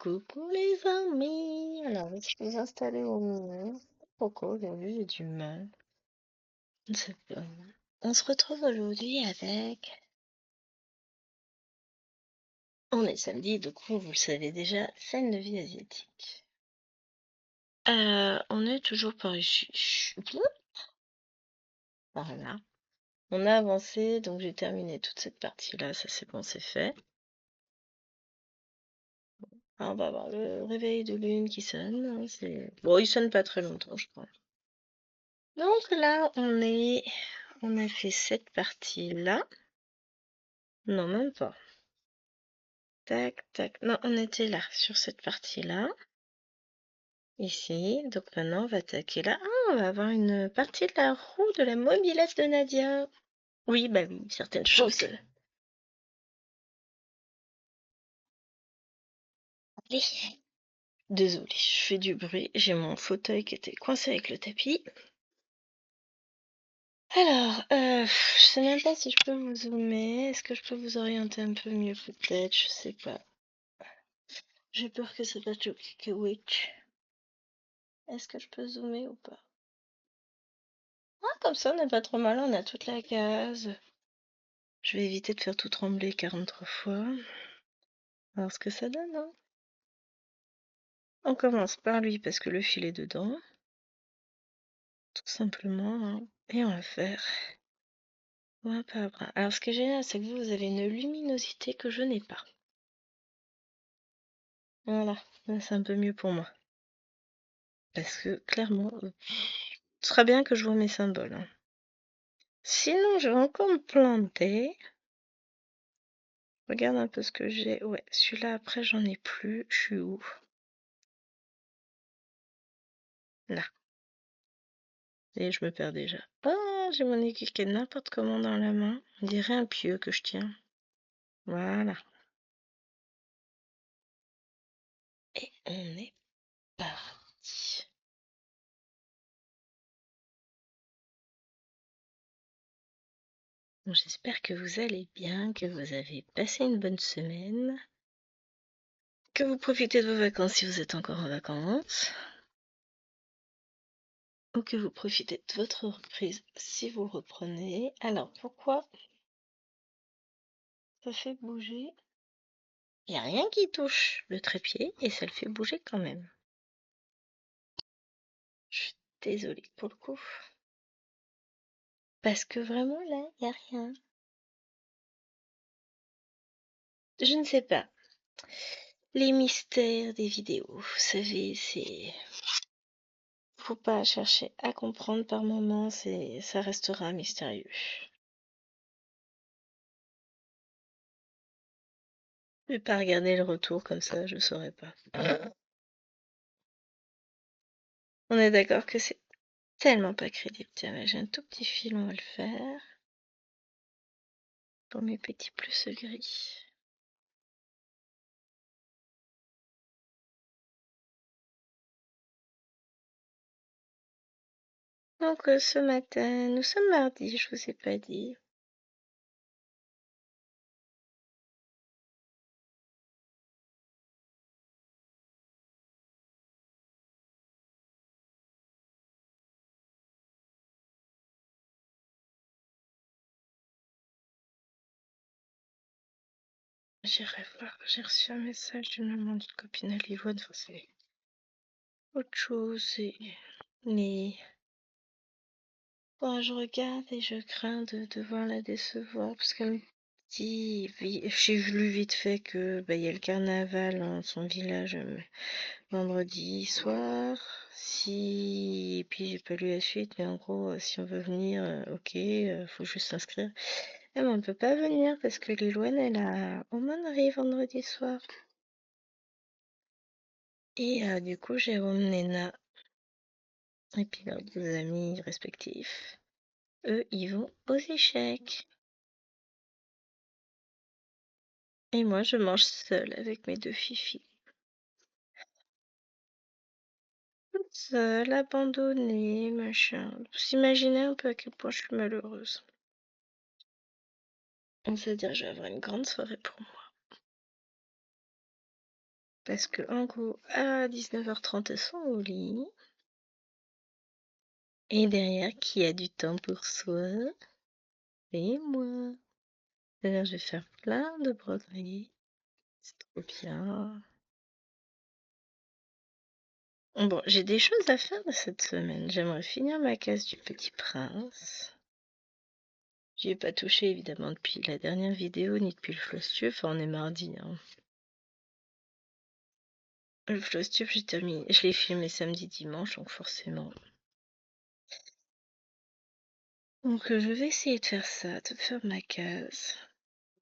Coucou les amis, alors je suis installée au milieu. Pourquoi aujourd'hui j'ai du mal? Je ne sais pas. On se retrouve aujourd'hui avec... On est samedi, du coup vous le savez déjà, scène de vie asiatique. On est toujours par ici. Par là. On a avancé, donc j'ai terminé toute cette partie-là, ça c'est bon, c'est fait. Alors, on va avoir le réveil de lune qui sonne. Bon, il sonne pas très longtemps, je crois. Donc là, on a fait cette partie-là. Non, même pas. Tac, tac. Non, on était là, sur cette partie-là. Ici. Donc maintenant, on va attaquer là. Ah, on va avoir une partie de la roue de la mobilette de Nadia. Oui, bah oui, certaines choses. Allez. Désolée, je fais du bruit. J'ai mon fauteuil qui était coincé avec le tapis. Alors, je sais même pas si je peux vous zoomer. Est-ce que je peux vous orienter un peu mieux peut-être? Je sais pas. J'ai peur que ça fasse que Witch. Est-ce que je peux zoomer ou pas? Ah, comme ça, on n'est pas trop mal, on a toute la case. Je vais éviter de faire tout trembler 43 fois. Alors, ce que ça donne, hein. On commence par lui parce que le fil est dedans. Tout simplement, hein. Et on va faire un pas bras. Alors, ce qui est génial, c'est que vous avez une luminosité que je n'ai pas. Voilà, c'est un peu mieux pour moi. Parce que, clairement, ce sera bien que je vois mes symboles, hein. Sinon, je vais encore me planter. Regarde un peu ce que j'ai. Ouais, celui-là, après, j'en ai plus. Je suis où? Là. Et je me perds déjà. Oh, j'ai mon aiguille qui est n'importe comment dans la main. On dirait un pieu que je tiens. Voilà. Et on est parti. Bon, j'espère que vous allez bien, que vous avez passé une bonne semaine, que vous profitez de vos vacances si vous êtes encore en vacances, ou que vous profitez de votre reprise si vous reprenez. Alors, pourquoi ça fait bouger? Il n'y a rien qui touche le trépied et ça le fait bouger quand même. Je suis désolée pour le coup. Parce que vraiment là, il n'y a rien. Je ne sais pas. Les mystères des vidéos, vous savez, c'est... Faut pas chercher à comprendre par moments, ça restera mystérieux. Je vais pas regarder le retour comme ça, je saurais pas. On est d'accord que c'est tellement pas crédible. Tiens, là, j'ai un tout petit fil, on va le faire. Pour mes petits plus gris. Donc ce matin, nous sommes mardi, je vous ai pas dit. J'irai voir, j'ai reçu un message d'une maman d'une copine à Livoine, enfin c'est autre chose, mais bon, je regarde et je crains de devoir la décevoir parce qu'elle me dit, j'ai lu vite fait que bah, il y a le carnaval dans son village vendredi soir. Si, et puis j'ai pas lu la suite, mais en gros, si on veut venir, ok, faut juste s'inscrire. Ah, mais on ne peut pas venir parce que Lilouane, elle a aumônerie vendredi soir. Et du coup, Jérôme, Néna et puis leurs deux amis respectifs, eux, ils vont aux échecs. Et moi, je mange seule avec mes deux fifis. Toute seule, abandonnée, machin. Vous imaginez un peu à quel point je suis malheureuse. On se dire, je vais avoir une grande soirée pour moi. Parce que en gros, à 19h30, elles sont au lit. Et derrière, qui a du temps pour soi? C'est moi. D'ailleurs, je vais faire plein de broderies. C'est trop bien. Bon, j'ai des choses à faire de cette semaine. J'aimerais finir ma case du Petit Prince. J'y ai pas touché évidemment depuis la dernière vidéo, ni depuis le floss-tube. Enfin, on est mardi, hein. Le floss-tube, je l'ai filmé samedi, dimanche, donc forcément. Donc, je vais essayer de faire ça, de faire ma case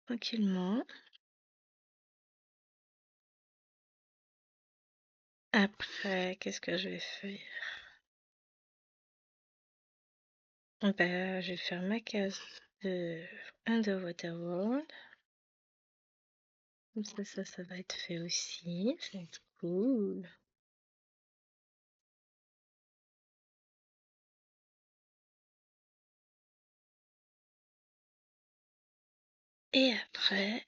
tranquillement. Après, qu'est-ce que je vais faire? Bah, je vais faire ma case de Underwater World. Comme ça va être fait aussi. Ça va être cool. Et après...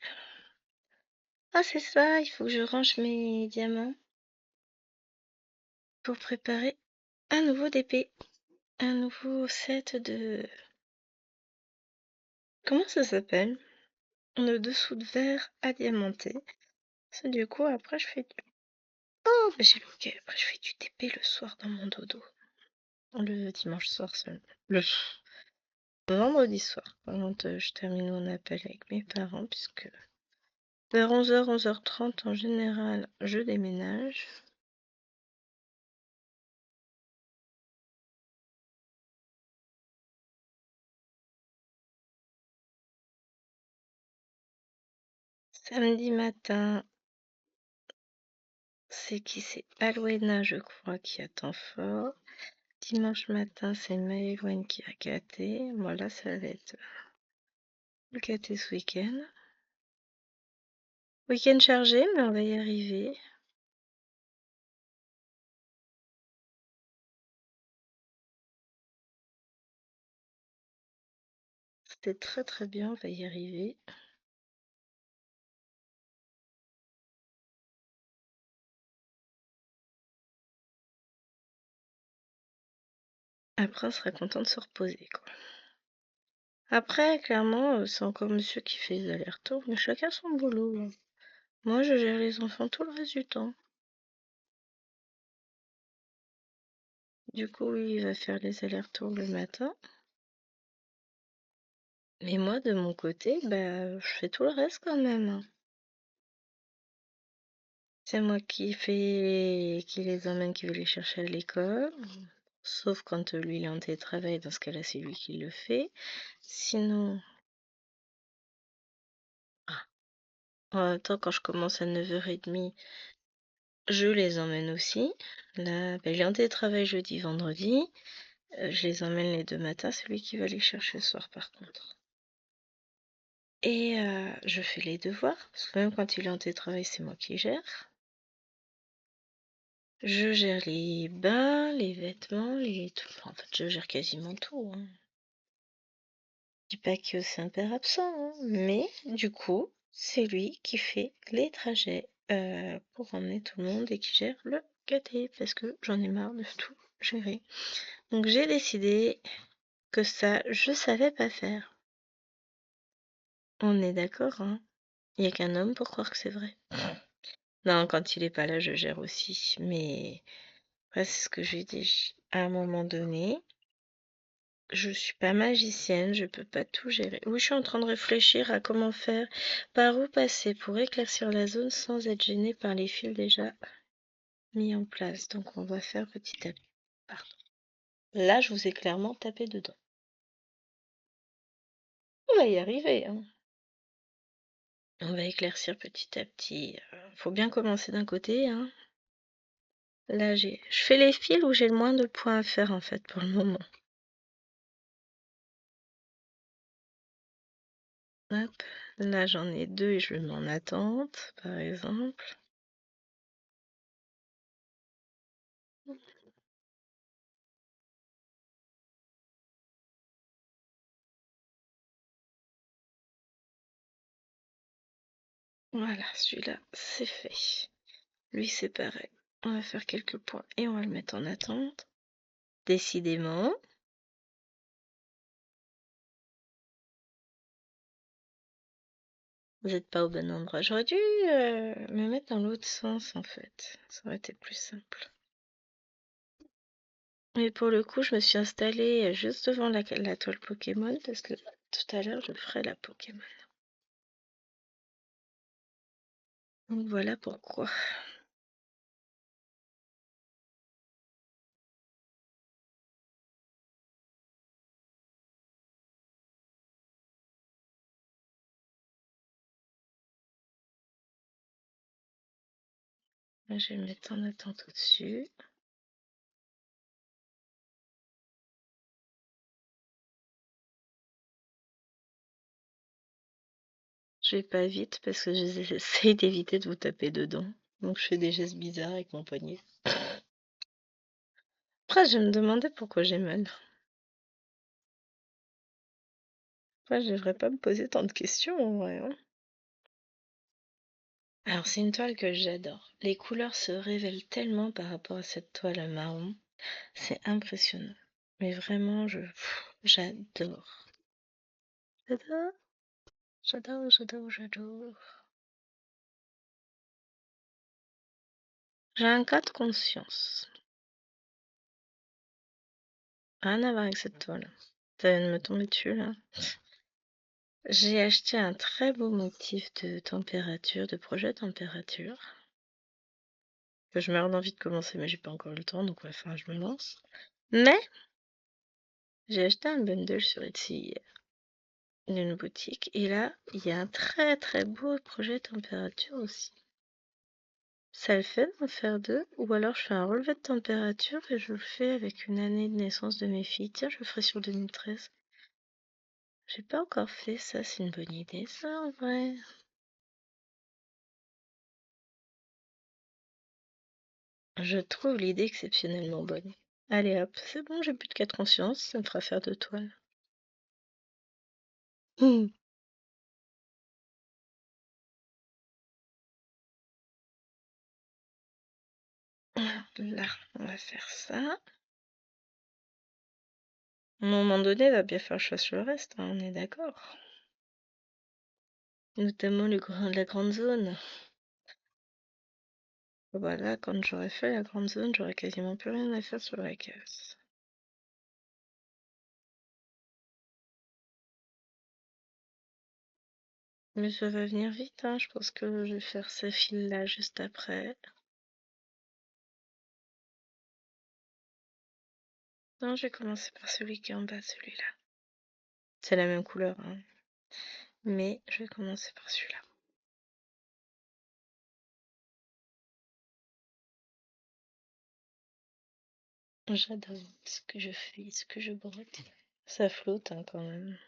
Ah, c'est ça, il faut que je range mes diamants pour préparer un nouveau DP. Un nouveau set de... Comment ça s'appelle? Le dessous de verre à diamanter. Ça, du coup, après, je fais du... Oh, bah, j'ai loupé. Après, je fais du TP le soir dans mon dodo. Le dimanche soir seulement. Le vendredi soir, quand je termine mon appel avec mes parents, puisque vers 11h, 11h30, en général, je déménage. Samedi matin, c'est qui? C'est Alwena, je crois, qui a temps fort. Dimanche matin, c'est Maëlwen qui a gâté. Voilà, ça va être le gâté ce week-end. Week-end chargé, mais on va y arriver. C'était très très bien, on va y arriver. Après, on sera content de se reposer, quoi. Après, clairement, c'est encore monsieur qui fait les allers-retours, mais chacun son boulot, là. Moi, je gère les enfants tout le reste du temps. Du coup, lui, il va faire les allers-retours le matin. Mais moi, de mon côté, bah, je fais tout le reste quand même, hein. C'est moi qui les emmène, qui vais les chercher à l'école. Sauf quand lui, il est en télétravail, dans ce cas-là, c'est lui qui le fait. Sinon... Ah, en même temps, quand je commence à 9h30, je les emmène aussi. Là, bah, il est en télétravail jeudi, vendredi. Je les emmène les deux matins, c'est lui qui va les chercher le soir par contre. Et je fais les devoirs, parce que même quand il est en télétravail, c'est moi qui gère. Je gère les bains, les vêtements, tout. En fait, je gère quasiment tout, hein. Je dis pas que c'est un père absent, hein, mais du coup, c'est lui qui fait les trajets pour emmener tout le monde et qui gère le gâté, parce que j'en ai marre de tout gérer. Donc j'ai décidé que ça, je savais pas faire. On est d'accord, hein? Il n'y a qu'un homme pour croire que c'est vrai. Non, quand il est pas là, je gère aussi. Mais ouais, c'est ce que j'ai dit. À un moment donné, je suis pas magicienne, je peux pas tout gérer. Oui, je suis en train de réfléchir à comment faire, par où passer pour éclaircir la zone sans être gêné par les fils déjà mis en place. Donc on va faire petit à petit. Pardon. Là, je vous ai clairement tapé dedans. On va y arriver, hein. On va éclaircir petit à petit. Faut bien commencer d'un côté, hein. Là, je fais les fils où j'ai le moins de points à faire en fait pour le moment. Hop, là j'en ai deux et je le mets en attente, par exemple. Voilà, celui-là, c'est fait. Lui, c'est pareil. On va faire quelques points et on va le mettre en attente. Décidément. Vous n'êtes pas au bon endroit. J'aurais dû me mettre dans l'autre sens, en fait. Ça aurait été plus simple. Mais pour le coup, je me suis installée juste devant la toile Pokémon parce que tout à l'heure, je ferai la Pokémon. Donc voilà pourquoi. Là, je vais me mettre en attente au-dessus. Je vais pas vite parce que j'essaie d'éviter de vous taper dedans. Donc je fais des gestes bizarres avec mon poignet. Après, je me demandais pourquoi j'ai mal. Après, je devrais pas me poser tant de questions en vrai, hein. Alors, c'est une toile que j'adore. Les couleurs se révèlent tellement par rapport à cette toile marron. C'est impressionnant. Mais vraiment, j'adore. J'adore, j'adore. J'ai un cas de conscience. Rien à voir avec cette toile. Ça vient de me tomber dessus là. J'ai acheté un très beau motif de température, de projet température. Que je meurs d'envie de commencer, mais j'ai pas encore le temps, donc ouais, enfin, je me lance. Mais j'ai acheté un bundle sur Etsy hier, d'une boutique, et là, il y a un très très beau projet température aussi. Ça le fait d'en faire deux, ou alors je fais un relevé de température et je le fais avec une année de naissance de mes filles. Tiens, je le ferai sur 2013. J'ai pas encore fait ça, c'est une bonne idée ça en vrai. Je trouve l'idée exceptionnellement bonne. Allez hop, c'est bon, j'ai plus de cas de conscience, ça me fera faire 2 toiles. Mmh. Là, on va faire ça. À un moment donné, il va bien falloir que je fasse le reste, hein, on est d'accord. Notamment la grande zone. Voilà, quand j'aurai fait la grande zone, j'aurai quasiment plus rien à faire sur la case. Mais ça va venir vite, hein. Je pense que je vais faire ce fil-là juste après. Non, je vais commencer par celui qui est en bas, celui-là. C'est la même couleur, hein. Mais je vais commencer par celui-là. J'adore ce que je fais, ce que je brode. Ça flotte, hein, quand même.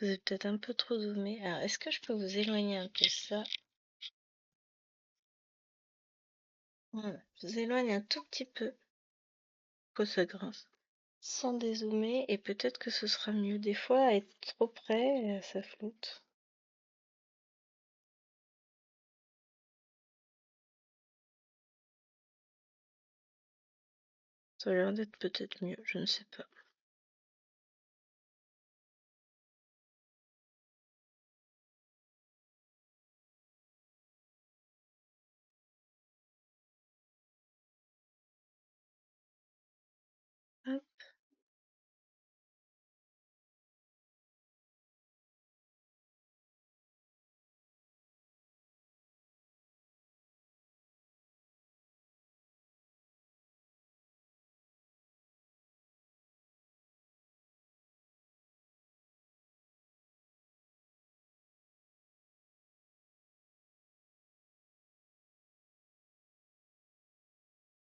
Vous êtes peut-être un peu trop zoomé. Alors, est-ce que je peux vous éloigner un peu ça? Voilà. Je vous éloigne un tout petit peu. Que ça grince. Sans dézoomer, et peut-être que ce sera mieux. Des fois, être trop près, ça flotte. Ça a l'air d'être peut-être mieux, je ne sais pas. Hop.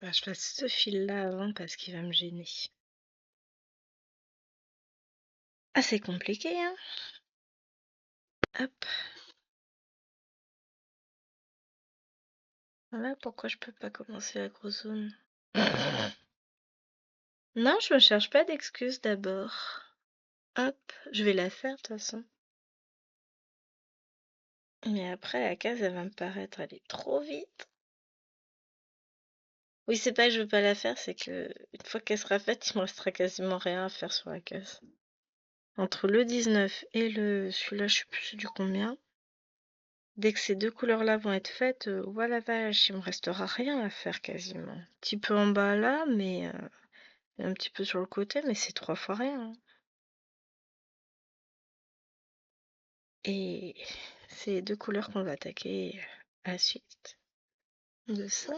Bah, je passe ce fil-là avant parce qu'il va me gêner. Ah, c'est compliqué, hein? Hop. Voilà pourquoi je peux pas commencer la grosse zone. Non, je me cherche pas d'excuses d'abord. Hop, je vais la faire de toute façon. Mais après, la case, elle va me paraître aller trop vite. Oui, c'est pas que je veux pas la faire, c'est que une fois qu'elle sera faite, il me restera quasiment rien à faire sur la case. Entre le 19 et celui-là, je sais plus du combien. Dès que ces deux couleurs-là vont être faites, voilà vache, il me restera rien à faire quasiment. Un petit peu en bas là, mais un petit peu sur le côté, mais c'est 3 fois rien, hein. Et c'est les deux couleurs qu'on va attaquer à la suite de ça.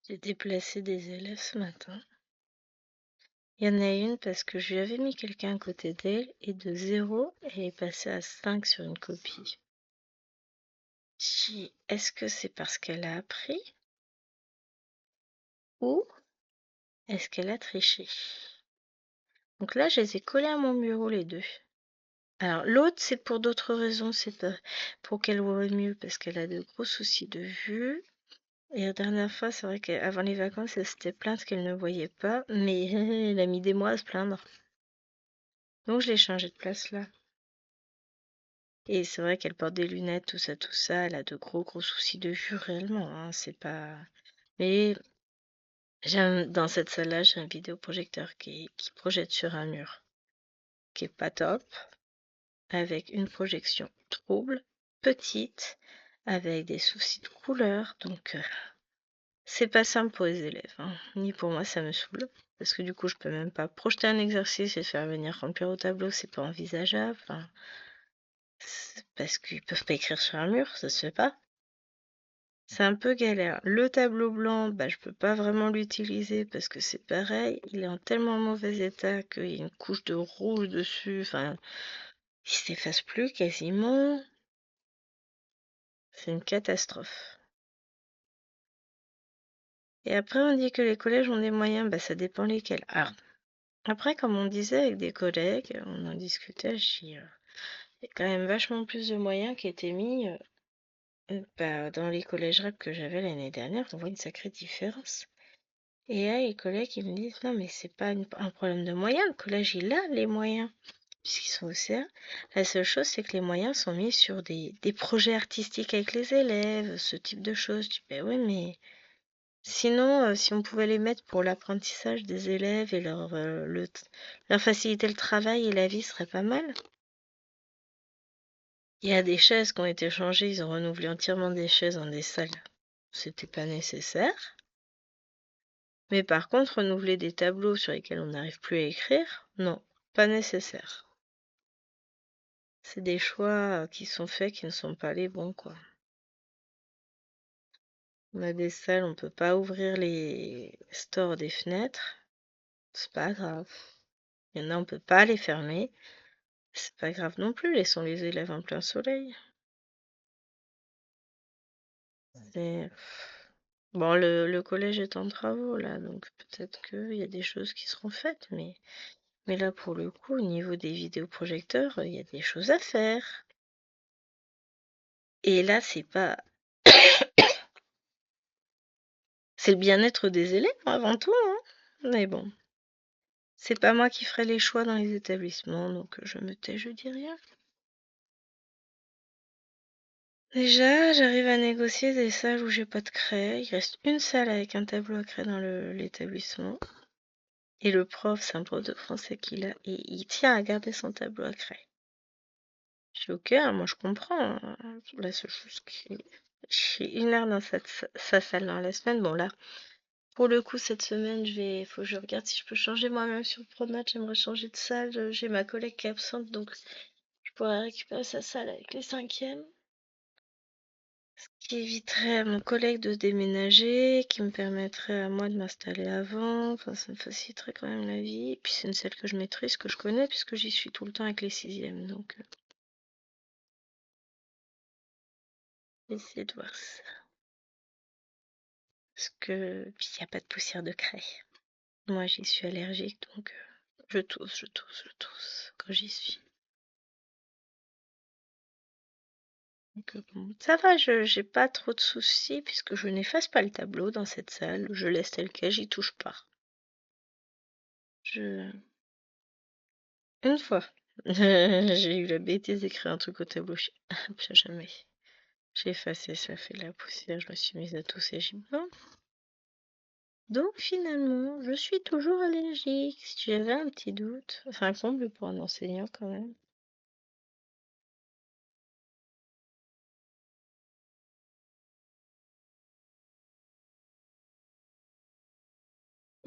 J'ai déplacé des élèves ce matin. Il y en a une parce que je lui avais mis quelqu'un à côté d'elle et de 0, elle est passée à 5 sur une copie. Est-ce que c'est parce qu'elle a appris ou est-ce qu'elle a triché? Donc là, je les ai collés à mon bureau les deux. Alors l'autre, c'est pour d'autres raisons, c'est pas pour qu'elle voie mieux parce qu'elle a de gros soucis de vue. Et la dernière fois, c'est vrai qu'avant les vacances, elle s'était plainte qu'elle ne voyait pas, mais elle a mis des mois à se plaindre. Donc je l'ai changé de place là. Et c'est vrai qu'elle porte des lunettes, tout ça, elle a de gros soucis de vue réellement, hein, c'est pas... Mais dans cette salle-là, j'ai un vidéoprojecteur qui projette sur un mur, qui est pas top, avec une projection trouble, petite, avec des soucis de couleur, donc c'est pas simple pour les élèves, hein. Ni pour moi, ça me saoule. Parce que du coup, je peux même pas projeter un exercice et faire venir remplir au tableau, c'est pas envisageable. Enfin, parce qu'ils peuvent pas écrire sur un mur, ça se fait pas. C'est un peu galère. Le tableau blanc, bah, je peux pas vraiment l'utiliser parce que c'est pareil, il est en tellement mauvais état qu'il y a une couche de rouge dessus. Enfin, il s'efface plus quasiment. C'est une catastrophe. Et après, on dit que les collèges ont des moyens, bah, ça dépend lesquels. Alors, après, comme on disait avec des collègues, on en discutait, il y a quand même vachement plus de moyens qui étaient mis bah, dans les collèges REP que j'avais l'année dernière. On voit une sacrée différence. Et là, les collègues, ils me disent, non, mais c'est pas un problème de moyens. Le collège, il a les moyens, puisqu'ils sont au CA. La seule chose, c'est que les moyens sont mis sur des projets artistiques avec les élèves, ce type de choses. Tu dis, ben oui, mais sinon, si on pouvait les mettre pour l'apprentissage des élèves et leur faciliter le travail et la vie serait pas mal. Il y a des chaises qui ont été changées, ils ont renouvelé entièrement des chaises dans des salles. C'était pas nécessaire. Mais par contre, renouveler des tableaux sur lesquels on n'arrive plus à écrire, non, pas nécessaire. C'est des choix qui sont faits qui ne sont pas les bons, quoi. On a des salles, on peut pas ouvrir les stores des fenêtres. C'est pas grave. Il y en a, on peut pas les fermer. C'est pas grave non plus, laissons les élèves en plein soleil. C'est... Bon, le collège est en travaux, là, donc peut-être qu'il y a des choses qui seront faites, mais là, pour le coup, au niveau des vidéoprojecteurs, il y a des choses à faire. Et là, c'est pas... C'est le bien-être des élèves, avant tout, hein. Mais bon, c'est pas moi qui ferai les choix dans les établissements, donc je me tais, je dis rien. Déjà, j'arrive à négocier des salles où j'ai pas de craie. Il reste une salle avec un tableau à craie dans l'établissement. Et le prof, c'est un prof de français qu'il a, et il tient à garder son tableau à craie. Je suis ok, hein, moi je comprends, hein. La seule chose qui... J'ai 1 heure dans sa salle dans la semaine. Bon là, pour le coup, cette semaine, faut que je regarde si je peux changer moi-même sur Promat. J'aimerais changer de salle. J'ai ma collègue qui est absente, donc je pourrais récupérer sa salle avec les 5e. Ce qui éviterait à mon collègue de déménager, qui me permettrait à moi de m'installer avant. Enfin, ça me faciliterait quand même la vie. Et puis c'est une salle que je maîtrise, que je connais, puisque j'y suis tout le temps avec les 6e. Donc, essayer de voir ça. Parce que puis il n'y a pas de poussière de craie. Moi, j'y suis allergique, donc je tousse quand j'y suis. Donc, bon, ça va, j'ai pas trop de soucis puisque je n'efface pas le tableau dans cette salle. Je laisse tel quel, j'y touche pas. Une fois, j'ai eu la bêtise d'écrire un truc au tableau. Jamais. J'ai effacé, ça fait de la poussière. Je me suis mise à tousser. J'ai dit, bon. Donc finalement, je suis toujours allergique. Si tu avais un petit doute, c'est un comble pour un enseignant quand même.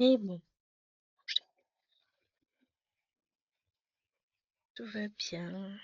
Mais bon, tout va bien.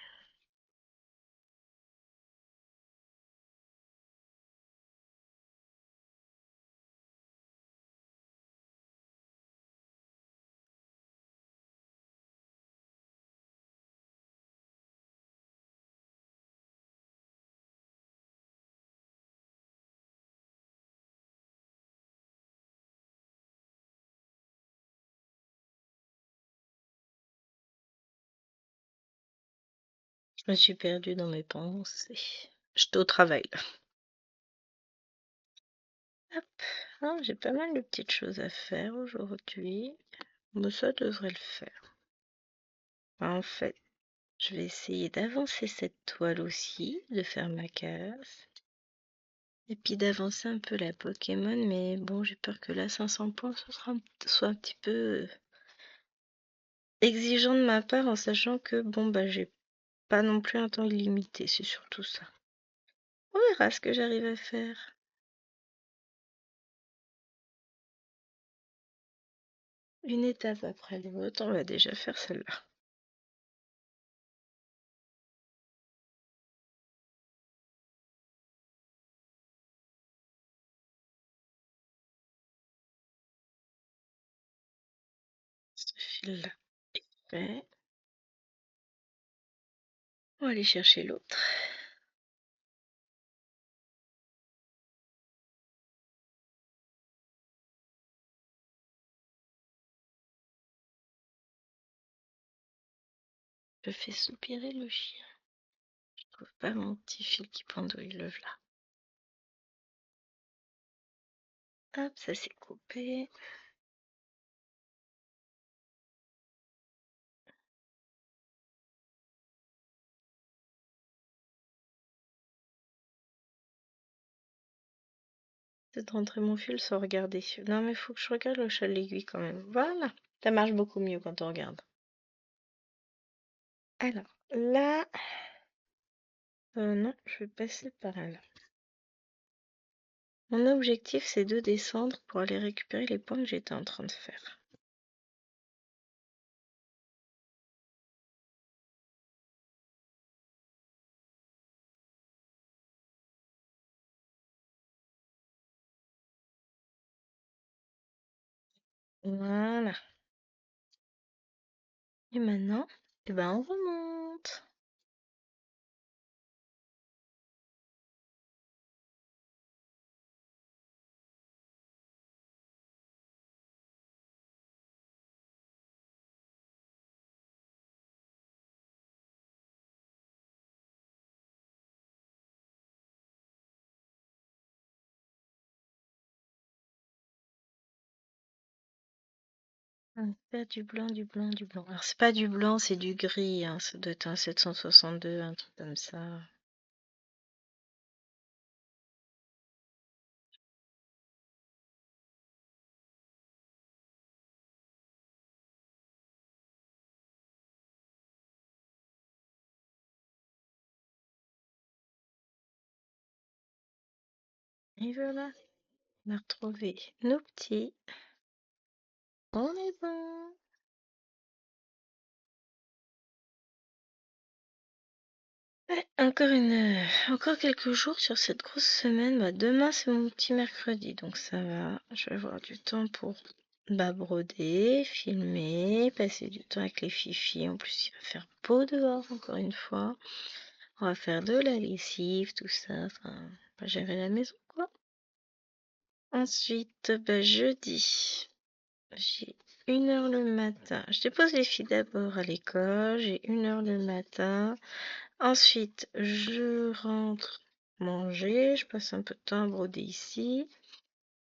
Je me suis perdue dans mes pensées. J'étais au travail là. Hop. Ah, j'ai pas mal de petites choses à faire aujourd'hui. Mais ça devrait le faire. En fait, je vais essayer d'avancer cette toile aussi, de faire ma case. Et puis d'avancer un peu la Pokémon, mais bon, j'ai peur que là, 500 points, soit un petit peu exigeant de ma part, en sachant que, bon, bah, j'ai pas non plus un temps illimité, c'est surtout ça. On verra ce que j'arrive à faire. Une étape après l'autre, on va déjà faire celle-là. Ce fil-là est fait. On va aller chercher l'autre. Je fais soupirer le chien. Je trouve pas mon petit fil qui pendouille le v'là. Hop, ça s'est coupé. C'est de rentrer mon fil sans regarder. Non, mais faut que je regarde le chat de l'aiguille quand même. Voilà. Ça marche beaucoup mieux quand on regarde. Alors, là... non, je vais passer par là. Mon objectif, c'est de descendre pour aller récupérer les points que j'étais en train de faire. Voilà. Et maintenant, eh ben, on remonte. On va faire du blanc, du blanc, du blanc. Alors, c'est pas du blanc, c'est du gris. Hein. Ça doit être un 762, un truc comme ça. Et voilà, on a retrouvé nos petits. On est bon. Ouais, encore quelques jours sur cette grosse semaine. Bah, demain, c'est mon petit mercredi, donc ça va. Je vais avoir du temps pour broder, filmer, passer du temps avec les fifis. En plus, il va faire beau dehors, encore une fois. On va faire de la lessive, tout ça. Enfin, on va gérer la maison, quoi. Ensuite, bah, jeudi, j'ai 1 heure le matin. Je dépose les filles d'abord à l'école. J'ai 1 heure le matin. Ensuite, je rentre manger, je passe un peu de temps à broder ici.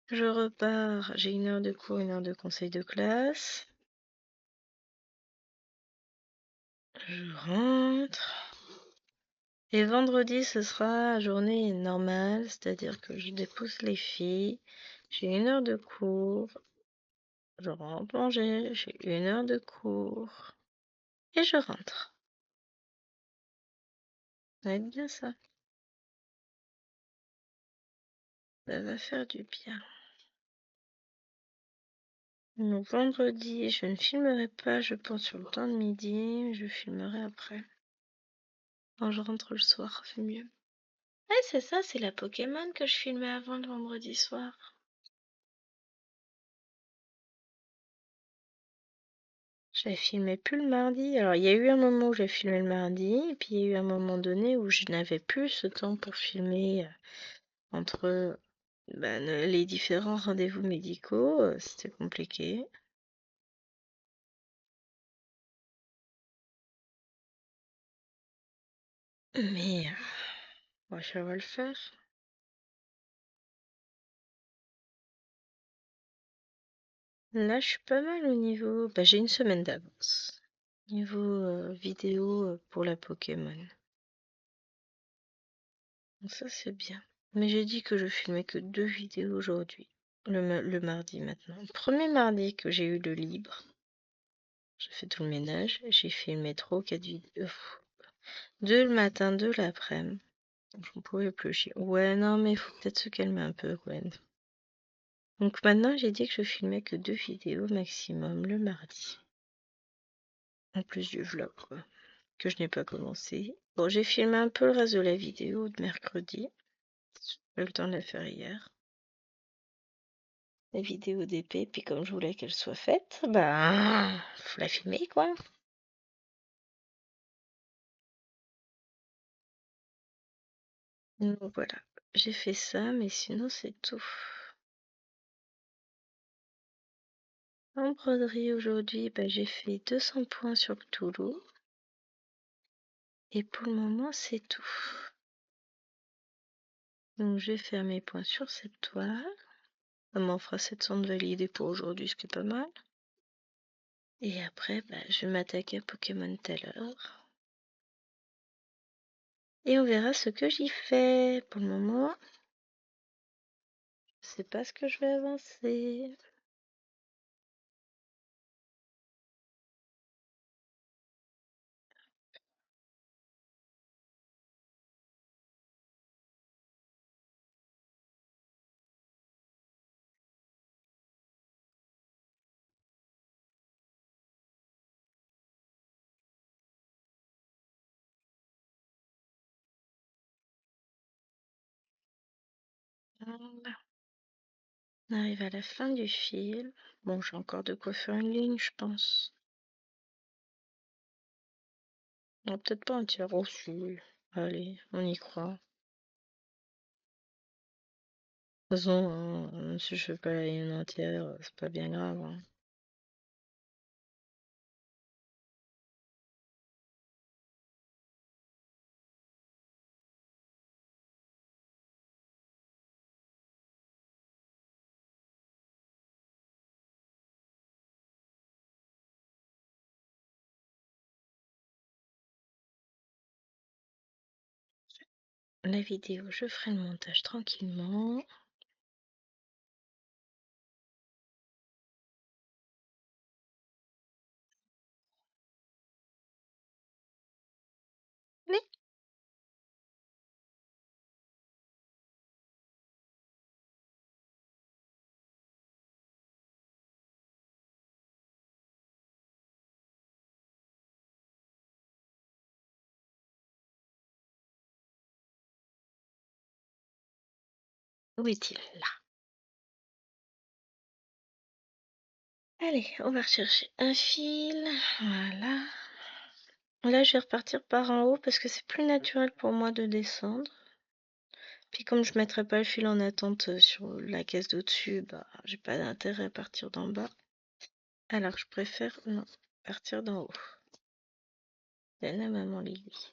Je repars, j'ai 1 heure de cours, 1 heure de conseil de classe. Je rentre. Et vendredi, ce sera journée normale, c'est-à-dire que je dépose les filles, j'ai 1 heure de cours, je rentre manger, j'ai 1 heure de cours, et je rentre. Ça va être bien ça. Ça va faire du bien. Donc vendredi, je ne filmerai pas, je pense, sur le temps de midi, je filmerai après. Quand je rentre le soir, c'est mieux. Ouais, c'est ça, c'est la Pokémon que je filmais avant le vendredi soir. J'avais filmé plus le mardi. Alors, il y a eu un moment où j'ai filmé le mardi, et puis il y a eu un moment donné où je n'avais plus ce temps pour filmer entre les différents rendez-vous médicaux. C'était compliqué. Mais ouais, ça va le faire. Là, je suis pas mal au niveau. J'ai 1 semaine d'avance. Niveau vidéo pour la Pokémon. Donc ça, c'est bien. Mais j'ai dit que je filmais que 2 vidéos aujourd'hui. Le mardi maintenant. Le premier mardi que j'ai eu le libre. J'ai fait tout le ménage. J'ai filmé 3 ou 4 vidéos. 2 le matin, 2 l'après-midi. J'en pouvais plus chier. Ouais, non, mais il faut peut-être se calmer un peu, Gwen. Donc maintenant, j'ai dit que je filmais que 2 vidéos maximum le mardi. En plus du vlog, quoi. Que je n'ai pas commencé. Bon, j'ai filmé un peu le reste de la vidéo de mercredi. J'ai pas eu le temps de la faire hier. La vidéo d'épée, puis comme je voulais qu'elle soit faite, faut la filmer, quoi. Donc voilà, j'ai fait ça, mais sinon c'est tout. En broderie aujourd'hui, j'ai fait 200 points sur le Toulouse. Et pour le moment, c'est tout. Donc je vais faire mes points sur cette toile. Ça m'en fera 700 de validés pour aujourd'hui, ce qui est pas mal. Et après, je vais m'attaquer à Pokémon tout à l'heure. Et on verra ce que j'y fais. Pour le moment, je sais pas ce que je vais avancer. Voilà. On arrive à la fin du fil. Bon, j'ai encore de quoi faire une ligne, je pense. Non, peut-être pas entière. Oh, si. Allez, on y croit. De toute façon, si je fais pas la ligne entière, c'est pas bien grave, hein. La vidéo, je ferai le montage tranquillement. Mais où est-il là? Allez, on va rechercher un fil. Voilà. Là, je vais repartir par en haut parce que c'est plus naturel pour moi de descendre. Puis comme je mettrai pas le fil en attente sur la caisse d'au-dessus, j'ai pas d'intérêt à partir d'en bas. Alors je préfère non, partir d'en haut. Donne à maman l'aiguille.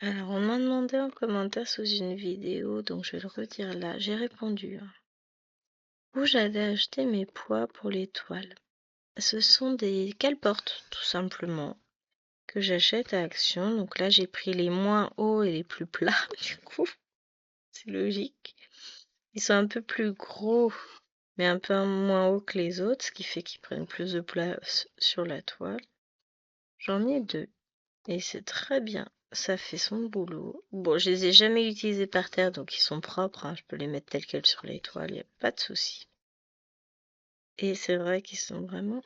Alors, on m'a demandé en commentaire sous une vidéo, donc je vais le redire là. J'ai répondu, hein. Où j'avais acheté mes poids pour les toiles. Ce sont des cale-portes, tout simplement, que j'achète à Action. Donc là, j'ai pris les moins hauts et les plus plats, du coup, c'est logique. Ils sont un peu plus gros, mais un peu moins hauts que les autres, ce qui fait qu'ils prennent plus de place sur la toile. J'en ai deux, et c'est très bien. Ça fait son boulot. Bon, je les ai jamais utilisés par terre, donc ils sont propres, hein. Je peux les mettre tels quels sur les toiles, il n'y a pas de souci. Et c'est vrai qu'ils sont vraiment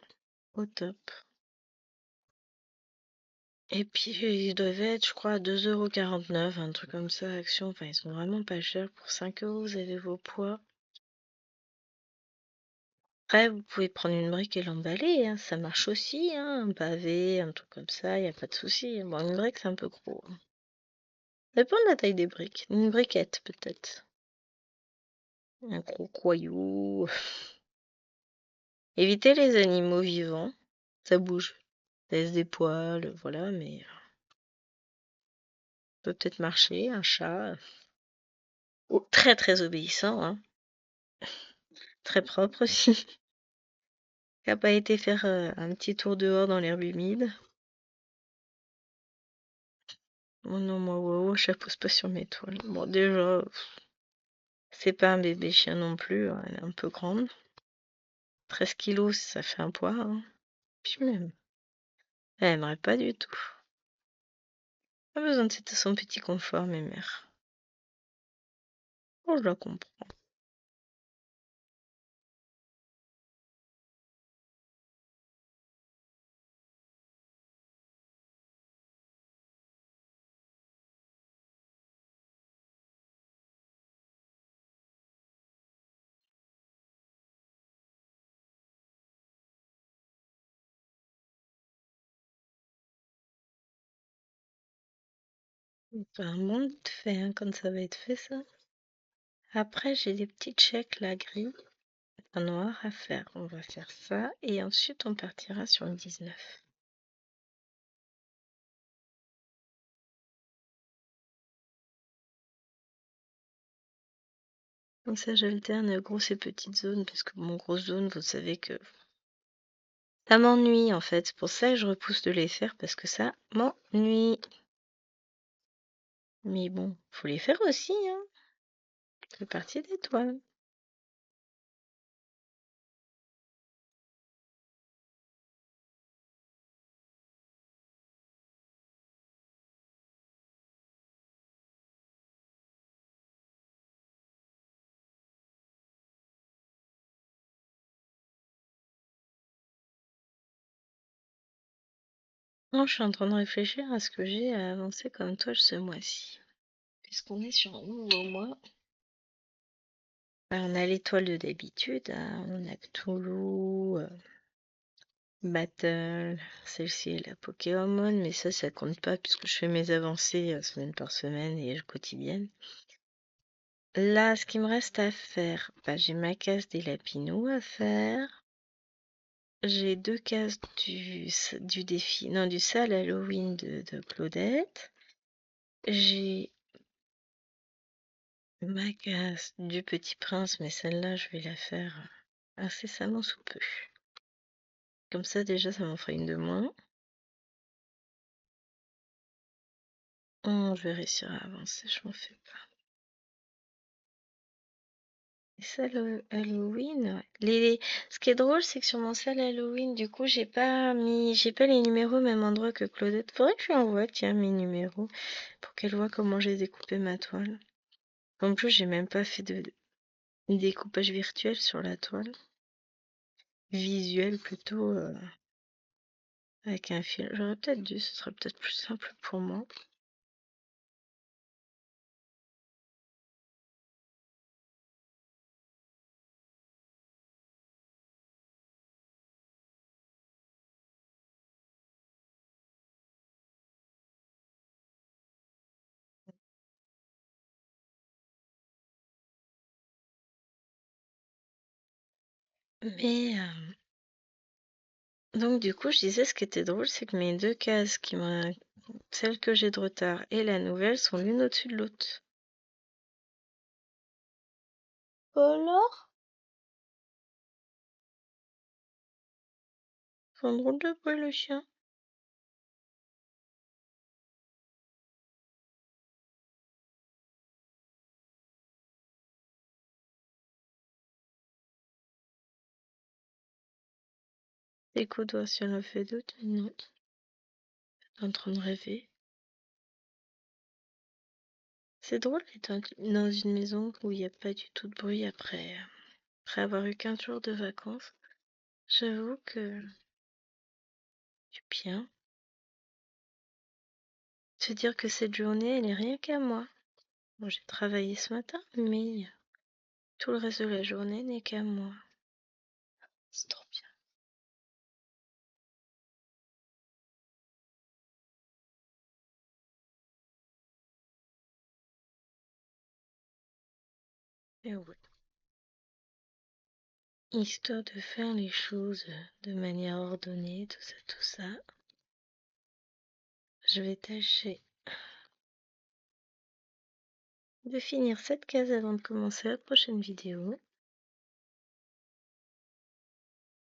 au top. Et puis, ils doivent être, je crois, à 2,49 €, un truc comme ça, Action. Enfin, ils sont vraiment pas chers. Pour 5 €, vous avez vos poids. Après, vous pouvez prendre une brique et l'emballer, hein, ça marche aussi, hein, un pavé, un truc comme ça, il n'y a pas de souci. Bon, une brique, c'est un peu gros, hein. Ça dépend de la taille des briques. Une briquette, peut-être. Un gros coyou. Évitez les animaux vivants. Ça bouge. Ça laisse des poils, voilà, mais ça peut peut-être marcher, un chat. Oh, très très obéissant, hein. Très propre aussi. Qui a pas été faire un petit tour dehors dans l'herbe humide. Oh non, moi, wow, ça pose pas sur mes toiles. Bon, déjà, c'est pas un bébé chien non plus, hein, elle est un peu grande. 13 kilos, ça fait un poids, hein. Puis même, elle aimerait pas du tout. Pas besoin de son petit confort, mes mères. Oh, je la comprends. C'est un monde fait, hein, quand ça va être fait, ça. Après, j'ai des petites chèques là, gris, en noir à faire. On va faire ça, et ensuite, on partira sur le 19. Comme ça, j'alterne grosses et petites zones, parce que mon grosse zone, vous savez que ça m'ennuie en fait. C'est pour ça que je repousse de les faire, parce que ça m'ennuie. Mais bon, faut les faire aussi, hein. Ça fait partie des toiles. Non, je suis en train de réfléchir à ce que j'ai à avancer comme toile ce mois-ci. Puisqu'on est sur un nouveau mois. On a les toiles de d'habitude, hein. On a Cthulhu, Battle, celle-ci est la Pokémon, mais ça compte pas puisque je fais mes avancées semaine par semaine et quotidienne. Là, ce qu'il me reste à faire, bah, j'ai ma case des lapinous à faire. J'ai 2 cases du défi, non, du sale Halloween de Claudette. J'ai ma case du Petit Prince, mais celle-là, je vais la faire incessamment sous peu. Comme ça, déjà, ça m'en fera une de moins. Je vais réussir à avancer, je m'en fais pas. Les salles Halloween, ouais. Ce qui est drôle, c'est que sur mon salle Halloween, du coup, j'ai pas les numéros au même endroit que Claudette. Faudrait que je lui envoie, tiens, mes numéros, pour qu'elle voit comment j'ai découpé ma toile. En plus, j'ai même pas fait de découpage virtuel sur la toile. Visuel plutôt, avec un fil. J'aurais peut-être dû, ce serait peut-être plus simple pour moi. Mais, donc du coup, je disais, ce qui était drôle, c'est que mes deux cases celle que j'ai de retard et la nouvelle sont l'une au-dessus de l'autre. Alors? C'est un drôle de bruit le chien. Écoute, voir si elle a fait d'autres. Non. En train de rêver. C'est drôle d'être dans une maison où il n'y a pas du tout de bruit après avoir eu 15 jours de vacances. J'avoue que du bien. Se dire que cette journée, elle est rien qu'à moi. Bon, j'ai travaillé ce matin, mais tout le reste de la journée n'est qu'à moi. C'est trop bien. Et ouais. Histoire de faire les choses de manière ordonnée, tout ça, je vais tâcher de finir cette case avant de commencer la prochaine vidéo.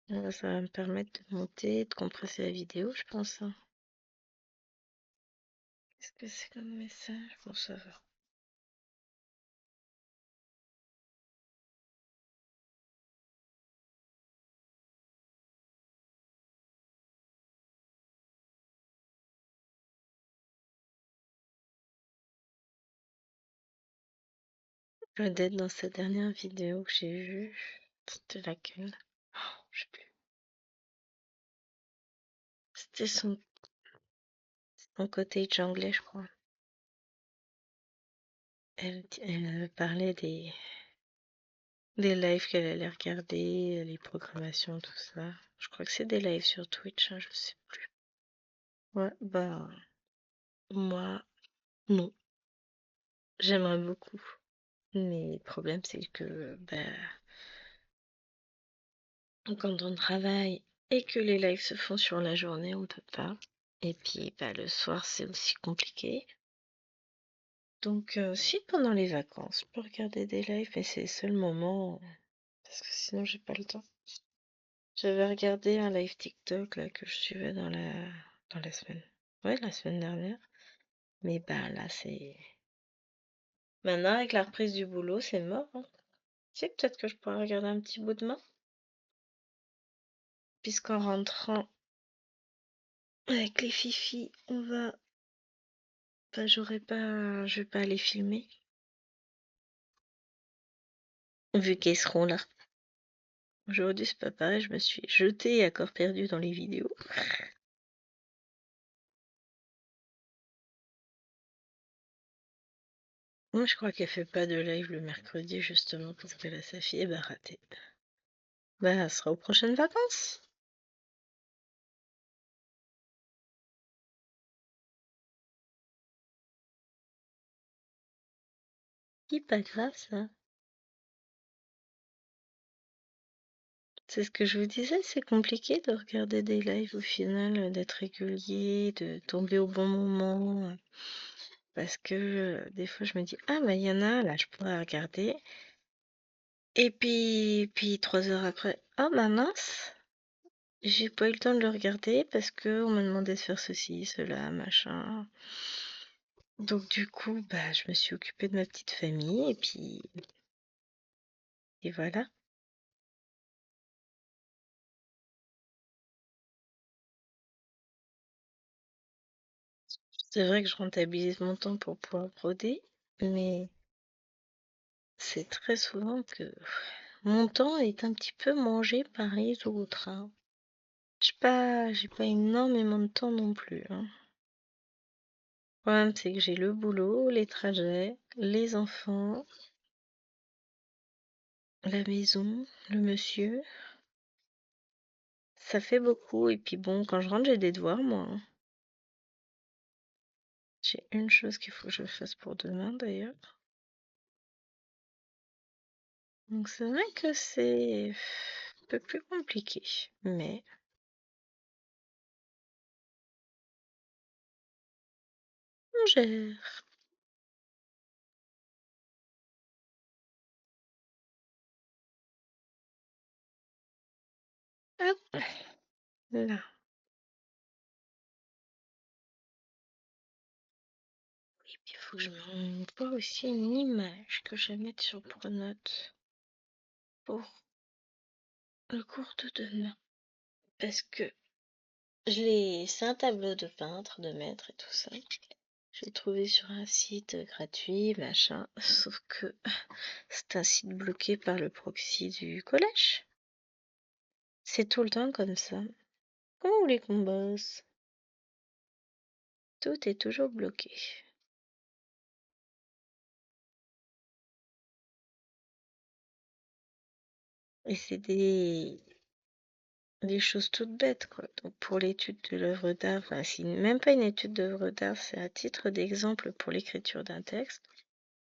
Ça va me permettre de monter, de compresser la vidéo, je pense, hein. Qu'est-ce que c'est comme message? Bon, ça va. Peut-être dans cette dernière vidéo que j'ai vue, c'était laquelle? Oh, je sais plus. C'était son cottage anglais, je crois. Elle parlait des lives qu'elle allait regarder, les programmations, tout ça. Je crois que c'est des lives sur Twitch, hein, je sais plus. Ouais, bah, moi, non. J'aimerais beaucoup. Mais le problème, c'est que, bah, quand on travaille et que les lives se font sur la journée, on peut pas. Et puis, bah, le soir, c'est aussi compliqué. Donc, si pendant les vacances, je peux regarder des lives, mais c'est le seul moment, parce que sinon, j'ai pas le temps. J'avais regardé un live TikTok là que je suivais dans la semaine. Ouais, la semaine dernière. Mais bah là, c'est. Maintenant, avec la reprise du boulot, c'est mort, hein. Tu sais, peut-être que je pourrais regarder un petit bout de main. Puisqu'en rentrant avec les fifis, on va. Bah, j'aurais pas. Je vais pas aller filmer. Vu qu'elles seront là. Aujourd'hui, c'est pas pareil, je me suis jetée à corps perdu dans les vidéos. Moi, je crois qu'elle fait pas de live le mercredi, justement, parce qu'elle a sa fille, et bah raté. Bah, elle sera aux prochaines vacances. Qui pas grave, ça. C'est ce que je vous disais, c'est compliqué de regarder des lives au final, d'être régulier, de tomber au bon moment. Parce que des fois, je me dis, ah, bah, il y en a, là, je pourrais regarder. Et puis 3 heures après, ah, bah mince, j'ai pas eu le temps de le regarder parce que on m'a demandé de faire ceci, cela, machin. Donc, du coup, bah, je me suis occupée de ma petite famille et voilà. C'est vrai que je rentabilise mon temps pour pouvoir broder, mais c'est très souvent que mon temps est un petit peu mangé par les autres, hein. J'ai pas énormément de temps non plus, hein. Le problème, c'est que j'ai le boulot, les trajets, les enfants, la maison, le monsieur. Ça fait beaucoup. Et puis bon, quand je rentre, j'ai des devoirs, moi, hein. J'ai une chose qu'il faut que je fasse pour demain, d'ailleurs. Donc c'est vrai que c'est un peu plus compliqué. Mais étrangère. Hop, là. Et puis il faut que je m'envoie aussi une image que je vais mettre sur Pronote pour le cours de demain. Parce que c'est un tableau de peintre, de maître et tout ça. Je l'ai trouvé sur un site gratuit, machin. Sauf que c'est un site bloqué par le proxy du collège. C'est tout le temps comme ça. Comment vous voulez qu'on bosse? Tout est toujours bloqué. Et c'est des choses toutes bêtes, quoi. Donc pour l'étude de l'œuvre d'art, enfin, c'est même pas une étude d'œuvre d'art, c'est à titre d'exemple pour l'écriture d'un texte.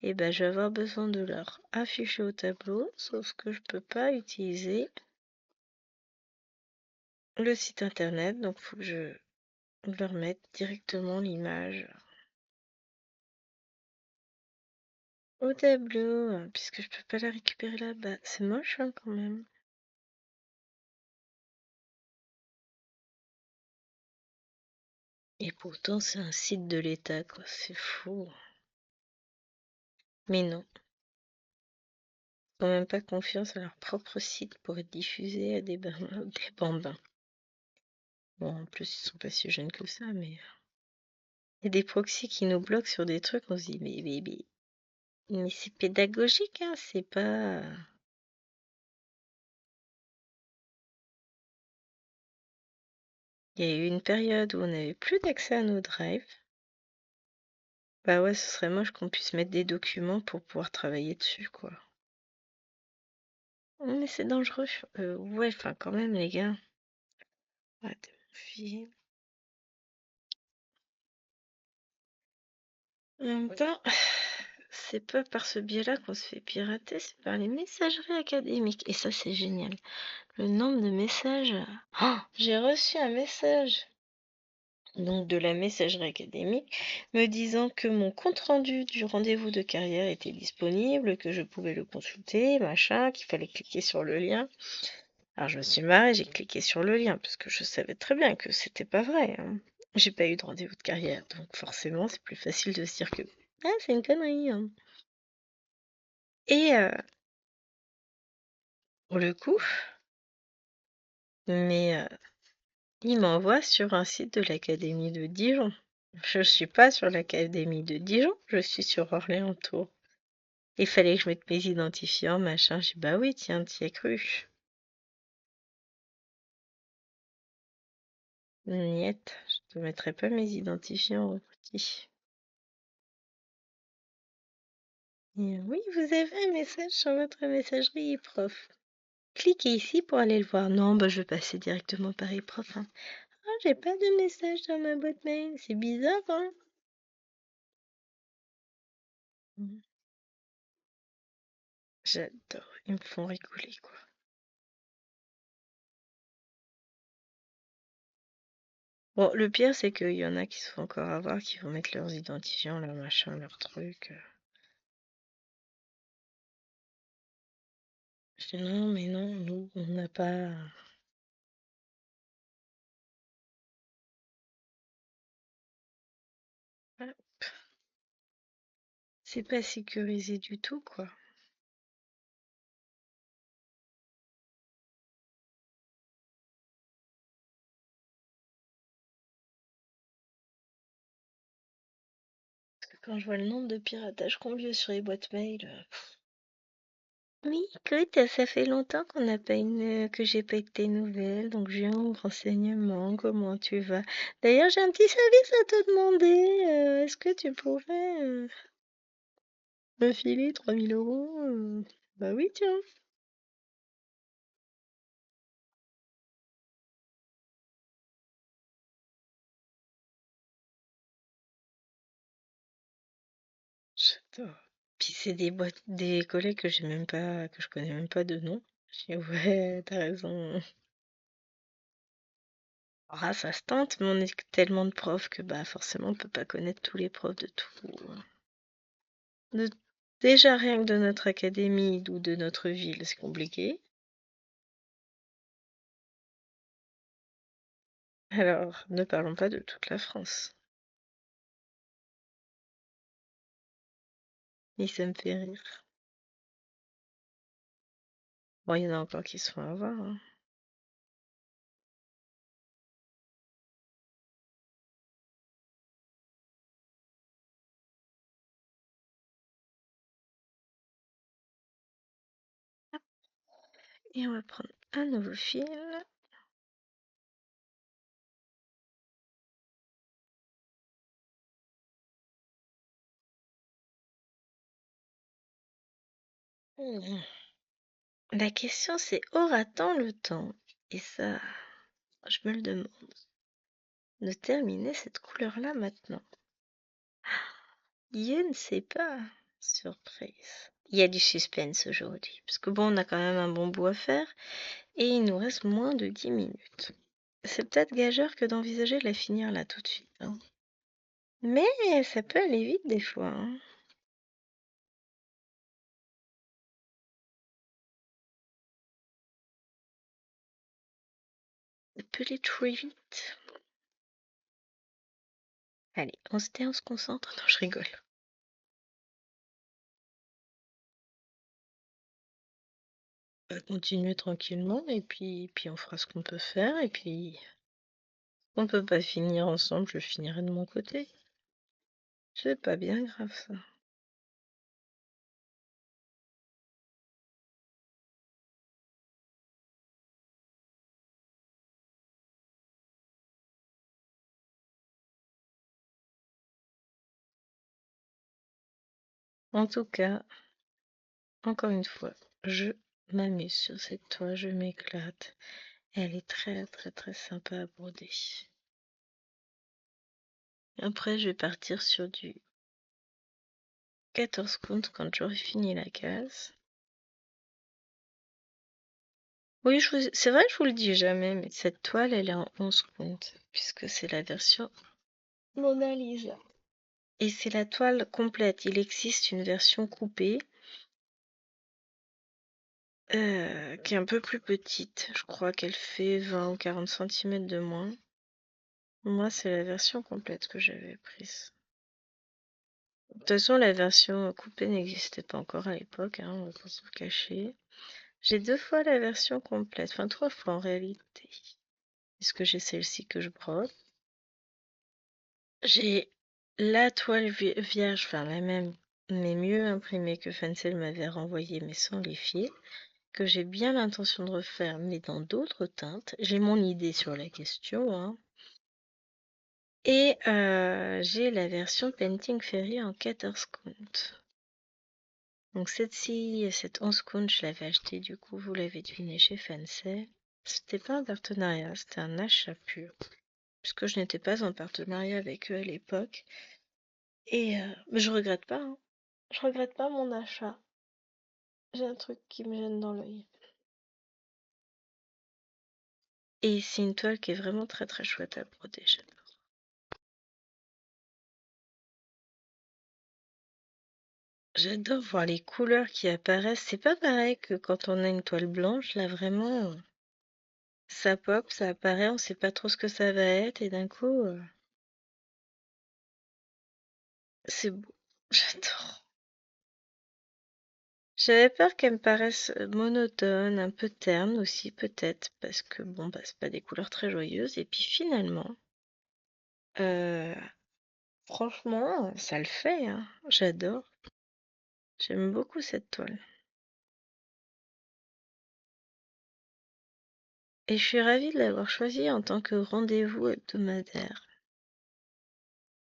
Et ben, je vais avoir besoin de leur afficher au tableau, sauf que je peux pas utiliser le site internet, donc faut que je leur mette directement l'image au tableau, puisque je peux pas la récupérer là-bas. C'est moche, hein, quand même. Et pourtant, c'est un site de l'État, quoi. C'est fou. Mais non, ils n'ont même pas confiance à leur propre site pour être diffusé à des bambins. Bon, en plus, ils sont pas si jeunes que ça, mais il y a des proxys qui nous bloquent sur des trucs, on se dit, mais c'est pédagogique, hein, c'est pas... Il y a eu une période où on n'avait plus d'accès à nos drives. Bah ouais, ce serait moche qu'on puisse mettre des documents pour pouvoir travailler dessus, quoi. Mais c'est dangereux. Ouais, enfin, quand même, les gars. Arrêtez mon fil. En même temps, c'est pas par ce biais-là qu'on se fait pirater, c'est par les messageries académiques. Et ça, c'est génial. Le nombre de messages. Oh, j'ai reçu un message donc de la messagerie académique me disant que mon compte-rendu du rendez-vous de carrière était disponible, que je pouvais le consulter, machin, qu'il fallait cliquer sur le lien. Alors je me suis marrée, j'ai cliqué sur le lien parce que je savais très bien que c'était pas vrai, hein. J'ai pas eu de rendez-vous de carrière, donc forcément c'est plus facile de se dire que ah c'est une connerie, hein. Et pour le coup, mais il m'envoie sur un site de l'Académie de Dijon. Je suis pas sur l'Académie de Dijon, je suis sur Orléans-Tours. Il fallait que je mette mes identifiants, machin. J'ai dit, bah oui, tiens, t'y as cru. Niette, je te mettrai pas mes identifiants, petit. Oui, vous avez un message sur votre messagerie prof. Cliquez ici pour aller le voir. Non, bah je vais passer directement par prof, hein. Ah, j'ai pas de message dans ma boîte mail. C'est bizarre, hein? J'adore. Ils me font rigoler, quoi. Bon, le pire, c'est qu'il y en a qui se font encore avoir, qui vont mettre leurs identifiants, leurs machins, leurs trucs. Je dis non, mais non, nous, on n'a pas. Voilà. C'est pas sécurisé du tout, quoi. Parce que quand je vois le nombre de piratages qu'on vit sur les boîtes mail. Oui, écoute, ça fait longtemps qu'on n'a pas que j'ai pas eu de tes nouvelles, donc je viens aux renseignements. Comment tu vas? D'ailleurs, j'ai un petit service à te demander. Est-ce que tu pourrais me filer 3 000 euros? Bah oui, tiens. J'adore. Puis c'est des collègues que j'ai même pas, que je connais même pas de nom. Je dis ouais, t'as raison. Ah, ça se tente, mais on est tellement de profs que bah forcément on peut pas connaître tous les profs de tout. De- Déjà rien que de notre académie ou de notre ville, c'est compliqué. Alors, ne parlons pas de toute la France. Et ça me fait rire. Bon, il y en a encore qui se font avoir, hein. Et on va prendre un nouveau fil. Hmm. La question c'est aura-t-on le temps? Et ça, je me le demande. De terminer cette couleur-là maintenant. Je ne sais pas. Surprise. Il y a du suspense aujourd'hui. Parce que bon, on a quand même un bon bout à faire. Et il nous reste moins de 10 minutes. C'est peut-être gageur que d'envisager de la finir là tout de suite, hein. Mais ça peut aller vite des fois, hein. Ça peut aller très vite. Allez, on se tait, on se concentre. Non, je rigole. On va continuer tranquillement et puis on fera ce qu'on peut faire. Et puis, on peut pas finir ensemble, je finirai de mon côté. C'est pas bien grave ça. En tout cas, encore une fois, je m'amuse sur cette toile, je m'éclate. Elle est très très très sympa à broder. Après, je vais partir sur du 14 comptes quand j'aurai fini la case. Oui, c'est vrai, je vous le dis jamais, mais cette toile, elle est en 11 comptes, puisque c'est la version Mona Lisa. Et c'est la toile complète. Il existe une version coupée qui est un peu plus petite. Je crois qu'elle fait 20 ou 40 centimètres de moins. Moi, c'est la version complète que j'avais prise. De toute façon, la version coupée n'existait pas encore à l'époque, hein, on va pas se le cacher. J'ai 2 fois la version complète, enfin 3 fois en réalité. Puisque j'ai celle-ci que je brode. J'ai la toile vierge, enfin la même, mais mieux imprimée que Fencel m'avait renvoyée, mais sans les fils, que j'ai bien l'intention de refaire, mais dans d'autres teintes. J'ai mon idée sur la question, hein. Et j'ai la version Painting Fairy en 14 comptes. Donc cette-ci, cette 11 comptes, je l'avais achetée, du coup, vous l'avez deviné chez Fencel. C'était pas un partenariat, c'était un achat pur. Puisque je n'étais pas en partenariat avec eux à l'époque. Et mais je regrette pas, hein. Je regrette pas mon achat. J'ai un truc qui me gêne dans l'œil. Et c'est une toile qui est vraiment très très chouette à broder, j'adore. J'adore voir les couleurs qui apparaissent. C'est pas pareil que quand on a une toile blanche, là vraiment, ça pop, ça apparaît, on sait pas trop ce que ça va être, et d'un coup, c'est beau. J'adore. J'avais peur qu'elle me paraisse monotone, un peu terne aussi, peut-être, parce que bon, bah, c'est pas des couleurs très joyeuses. Et puis finalement, euh, franchement, ça le fait, hein. J'adore. J'aime beaucoup cette toile. Et je suis ravie de l'avoir choisie en tant que rendez-vous hebdomadaire.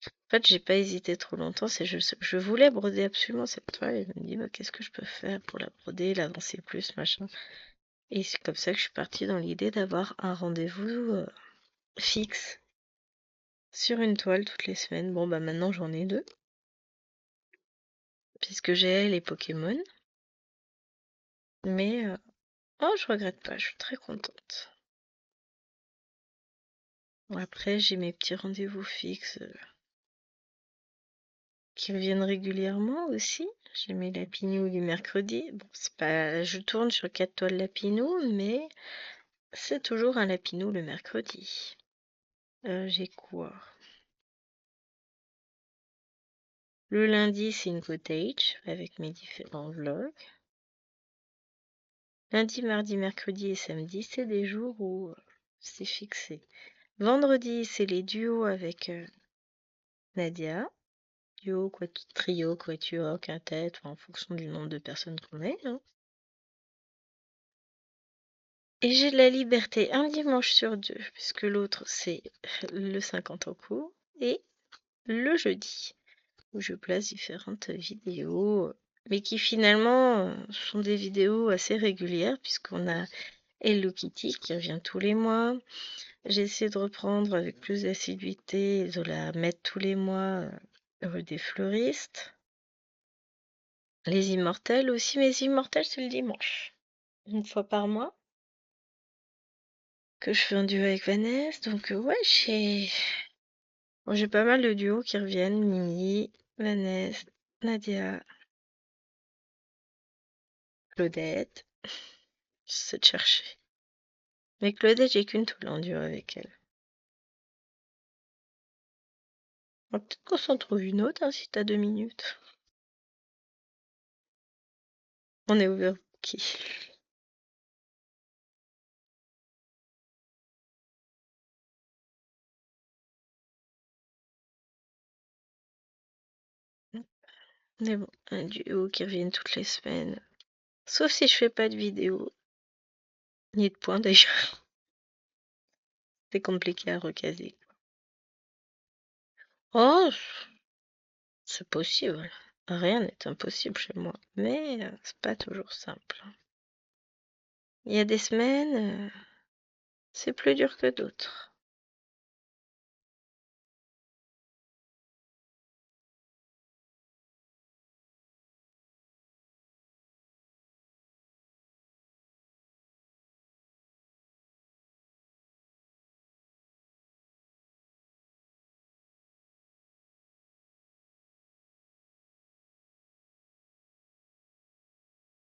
En fait, j'ai pas hésité trop longtemps. Je voulais broder absolument cette toile et je me dis, bah, qu'est-ce que je peux faire pour la broder, l'avancer plus, machin. Et c'est comme ça que je suis partie dans l'idée d'avoir un rendez-vous fixe sur une toile toutes les semaines. Bon, bah maintenant j'en ai 2, puisque j'ai les Pokémon. Mais, oh, je regrette pas, je suis très contente. Après, j'ai mes petits rendez-vous fixes qui reviennent régulièrement aussi. J'ai mes lapinous du mercredi. Bon, c'est pas, je tourne sur 4 toiles lapinous, mais c'est toujours un lapinou le mercredi. J'ai quoi? Le lundi, c'est une cottage avec mes différents vlogs. Lundi, mardi, mercredi et samedi, c'est des jours où c'est fixé. Vendredi, c'est les duos avec Nadia. Duo, trio, quatuor, quintette, en fonction du nombre de personnes qu'on est. Hein. Et j'ai de la liberté un dimanche sur 2, puisque l'autre, c'est le 50 en cours, et le jeudi, où je place différentes vidéos, mais qui finalement sont des vidéos assez régulières, puisqu'on a Hello Kitty qui revient tous les mois. J'essaie de reprendre avec plus d'assiduité et de la mettre tous les mois rue des fleuristes. Les immortels aussi, mais les immortels c'est le dimanche. Une fois par mois. Que je fais un duo avec Vanessa. Donc ouais, j'ai pas mal de duos qui reviennent. Mimi, Vanessa, Nadia, Claudette. J'essaie de chercher. Mais Claudette, j'ai qu'une toile en duo avec elle. Bon, peut-être qu'on s'en trouve une autre hein, si t'as 2 minutes. On est overbooké. Mais bon, un duo qui revient toutes les semaines. Sauf si je fais pas de vidéo. Ni de points d'ailleurs. C'est compliqué à recaser. Oh, c'est possible. Rien n'est impossible chez moi. Mais c'est pas toujours simple. Il y a des semaines, c'est plus dur que d'autres.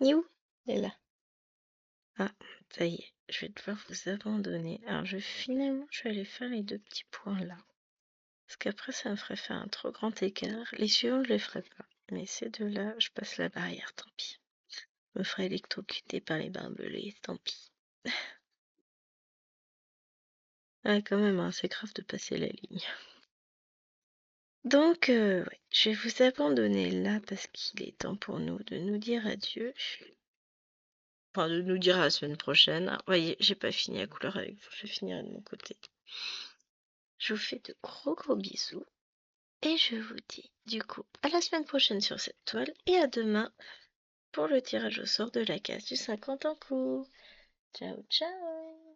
You, elle est là. Ah, ça y est, je vais devoir vous abandonner. Alors, finalement, je vais aller faire les 2 petits points là. Parce qu'après, ça me ferait faire un trop grand écart. Les suivants, je les ferai pas. Mais ces deux-là, je passe la barrière, tant pis. Je me ferai électrocuter par les barbelés, tant pis. Ah, quand même, hein, c'est grave de passer la ligne. Donc, ouais, je vais vous abandonner là parce qu'il est temps pour nous de nous dire adieu. Enfin, de nous dire à la semaine prochaine. Ah, voyez, j'ai pas fini la couleur avec vous, je finirai de mon côté. Je vous fais de gros gros bisous. Et je vous dis, du coup, à la semaine prochaine sur cette toile et à demain pour le tirage au sort de la case du 50 en cours. Ciao, ciao!